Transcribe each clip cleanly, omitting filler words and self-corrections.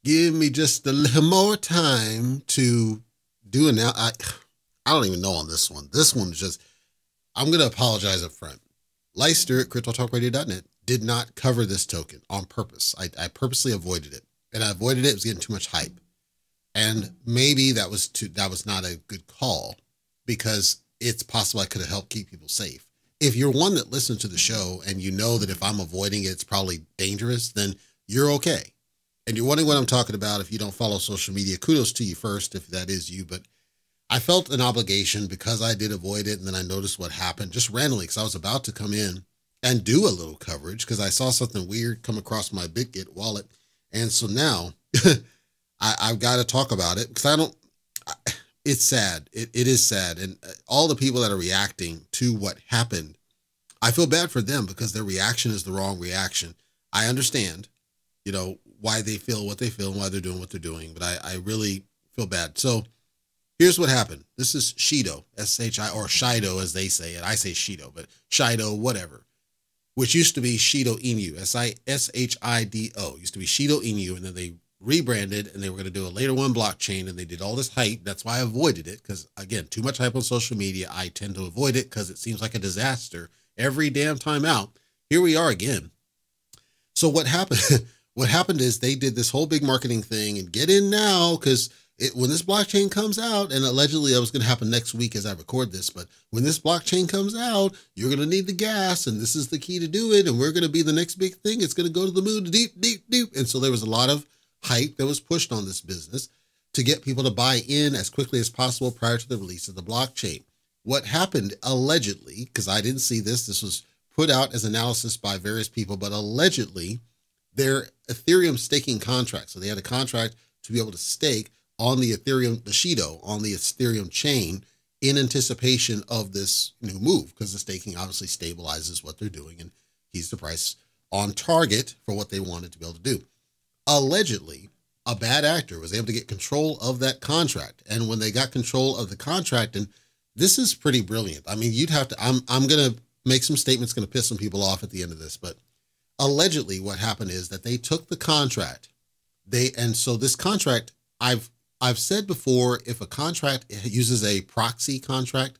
Give me just a little more time to do it now. I don't even know on this one. This one is just, I'm going to apologize up front. Leicester at cryptotalkradio.net did not cover this token on purpose. I purposely avoided it, and I avoided it. It was getting too much hype. And maybe that was not a good call, because it's possible I could have helped keep people safe. If you're one that listens to the show and you know that if I'm avoiding it, it's probably dangerous, then you're okay. And you're wondering what I'm talking about if you don't follow social media. Kudos to you first, if that is you. But I felt an obligation because I did avoid it. And then I noticed what happened just randomly, because I was about to come in and do a little coverage because I saw something weird come across my BitGet wallet. And so now I've got to talk about it, because it's sad. It is sad. And all the people that are reacting to what happened, I feel bad for them because their reaction is the wrong reaction. I understand, why they feel what they feel and why they're doing what they're doing, but I really feel bad. So here's what happened. This is Shido, S-H-I, or Shido as they say it. I say Shido, but Shido, whatever, which used to be Shido Inu, S-I-S-H-I-D-O, used to be Shido Inu, and then they rebranded and they were going to do a later one blockchain, and they did all this hype. That's why I avoided it, because again, too much hype on social media. I tend to avoid it because it seems like a disaster every damn time out. Here we are again. So what happened? What happened is they did this whole big marketing thing, and get in now, because when this blockchain comes out, and allegedly that was going to happen next week as I record this, but when this blockchain comes out, you're going to need the gas, and this is the key to do it, and we're going to be the next big thing. It's going to go to the moon, deep, deep, deep. And so there was a lot of hype that was pushed on this business to get people to buy in as quickly as possible prior to the release of the blockchain. What happened allegedly, because I didn't see this was put out as analysis by various people, but allegedly their Ethereum staking contract. So they had a contract to be able to stake on the Ethereum, the Shido, on the Ethereum chain in anticipation of this new move, because the staking obviously stabilizes what they're doing and keeps the price on target for what they wanted to be able to do. Allegedly, a bad actor was able to get control of that contract. And when they got control of the contract, and this is pretty brilliant. I mean, you'd have to, I'm going to make some statements going to piss some people off at the end of this, but allegedly what happened is that they took the contract. And so this contract, I've said before, if a contract uses a proxy contract,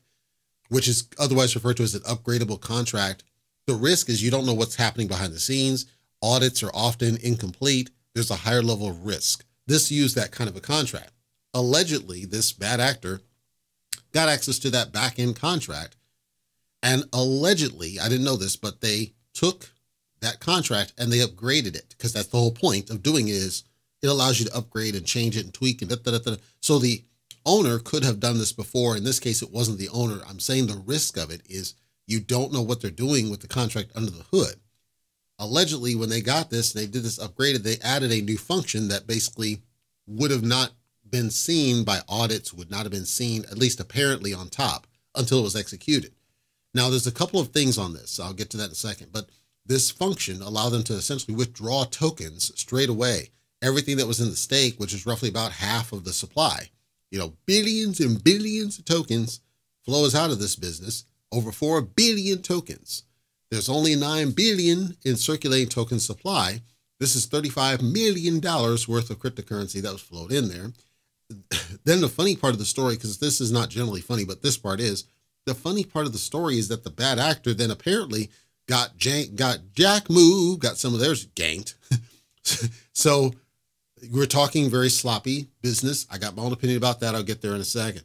which is otherwise referred to as an upgradable contract, the risk is you don't know what's happening behind the scenes. Audits are often incomplete. There's a higher level of risk. This used that kind of a contract. Allegedly, this bad actor got access to that back-end contract. And allegedly, I didn't know this, but they took that contract and they upgraded it, because that's the whole point of doing it, is it allows you to upgrade and change it and tweak and So the owner could have done this before. In this case, it wasn't the owner. I'm saying the risk of it is you don't know what they're doing with the contract under the hood. Allegedly, when they got this, they did this upgraded, they added a new function that basically would have not been seen by audits, would not have been seen, at least apparently, on top until it was executed. Now, there's a couple of things on this. I'll get to that in a second, but this function allowed them to essentially withdraw tokens straight away. Everything that was in the stake, which is roughly about half of the supply, billions and billions of tokens flows out of this business, over 4 billion tokens. There's only 9 billion in circulating token supply. This is $35 million worth of cryptocurrency that was flowed in there. Then the funny part of the story, because this is not generally funny, but this part is, the funny part of the story is that the bad actor then apparently got Jack Moo, got some of theirs ganked. So we're talking very sloppy business. I got my own opinion about that. I'll get there in a second.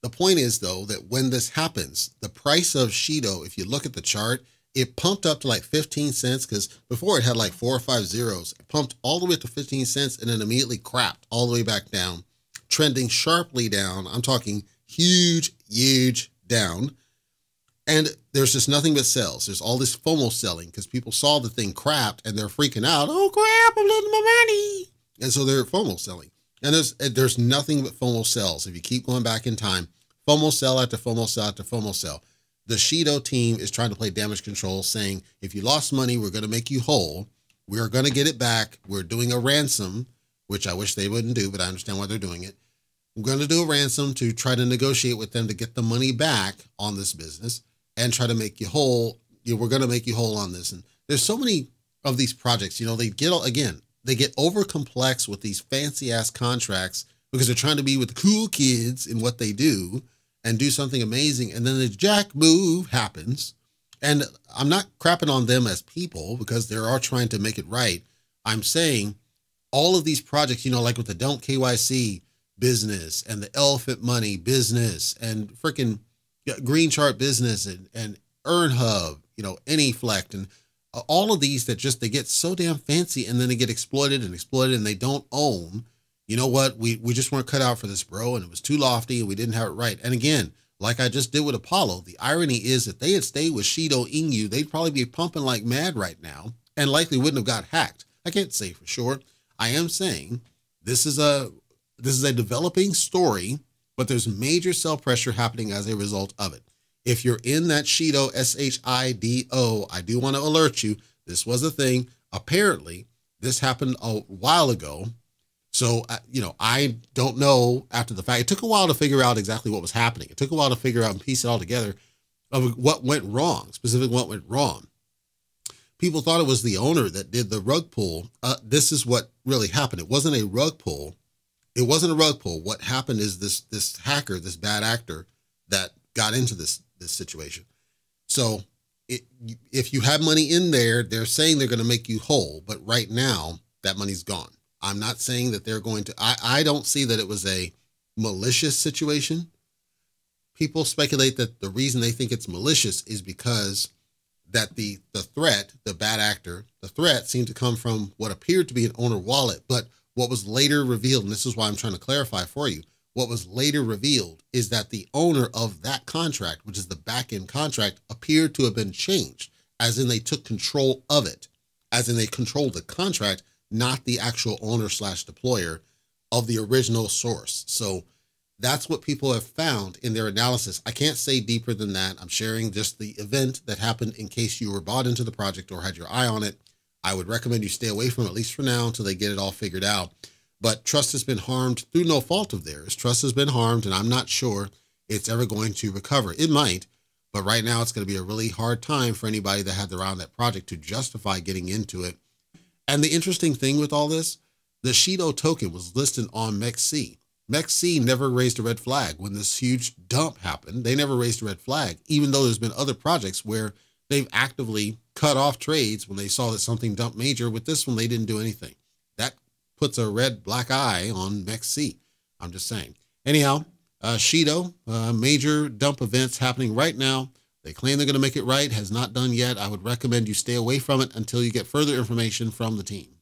The point is, though, that when this happens, the price of Shido, if you look at the chart, it pumped up to like 15 cents, because before it had like 4 or 5 zeros. It pumped all the way to 15 cents and then immediately crapped all the way back down, trending sharply down. I'm talking huge down. And there's just nothing but sells. There's all this FOMO selling because people saw the thing crapped and they're freaking out. Oh crap, I'm losing my money. And so they're FOMO selling. And there's nothing but FOMO sells. If you keep going back in time, FOMO sell after FOMO sell after FOMO sell. The Shido team is trying to play damage control, saying, if you lost money, we're going to make you whole. We're going to get it back. We're doing a ransom, which I wish they wouldn't do, but I understand why they're doing it. We're going to do a ransom to try to negotiate with them to get the money back on this business and try to make you whole. We're going to make you whole on this. And there's so many of these projects, they get, again, they get over complex with these fancy ass contracts because they're trying to be with the cool kids in what they do and do something amazing. And then the jack move happens. And I'm not crapping on them as people because they are trying to make it right. I'm saying all of these projects, you know, like with the Don't KYC business and the Elephant Money business and freaking Green Chart business and Earn Hub, you know, AnyFlect and all of these that just, they get so damn fancy and then they get exploited and they don't own, you know what, we just weren't cut out for this, bro. And it was too lofty and we didn't have it right. And again, like I just did with Apollo, the irony is that they had stayed with Shido Inu, they'd probably be pumping like mad right now and likely wouldn't have got hacked. I can't say for sure. I am saying this is a developing story, but there's major sell pressure happening as a result of it. If you're in that Shido, SHIDO, I do want to alert you, this was a thing. Apparently, this happened a while ago. So, you know, I don't know after the fact. It took a while to figure out exactly what was happening. It took a while to figure out and piece it all together of what went wrong, specifically what went wrong. People thought it was the owner that did the rug pull. This is what really happened. It wasn't a rug pull. It wasn't a rug pull. What happened is this hacker, this bad actor that got into this situation. So if you have money in there, they're saying they're going to make you whole. But right now, that money's gone. I'm not saying that they're going to, I don't see that it was a malicious situation. People speculate that the reason they think it's malicious is because that the threat, the bad actor, the threat seemed to come from what appeared to be an owner wallet. But what was later revealed, and this is why I'm trying to clarify for you, what was later revealed is that the owner of that contract, which is the back-end contract, appeared to have been changed, as in they took control of it, as in they controlled the contract, not the actual owner / deployer of the original source. So that's what people have found in their analysis. I can't say deeper than that. I'm sharing just the event that happened in case you were bought into the project or had your eye on it. I would recommend you stay away from it, at least for now, until they get it all figured out. But trust has been harmed through no fault of theirs. Trust has been harmed, and I'm not sure it's ever going to recover. It might, but right now it's going to be a really hard time for anybody that had their eye on that project to justify getting into it. And the interesting thing with all this, the Shido token was listed on MEXC. MEXC never raised a red flag when this huge dump happened. They never raised a red flag, even though there's been other projects where they've actively cut off trades when they saw that something dumped major. With this one, they didn't do anything. That puts a red black eye on MEXC. I'm just saying. Anyhow, Shido, major dump events happening right now. They claim they're going to make it right, has not done yet. I would recommend you stay away from it until you get further information from the team.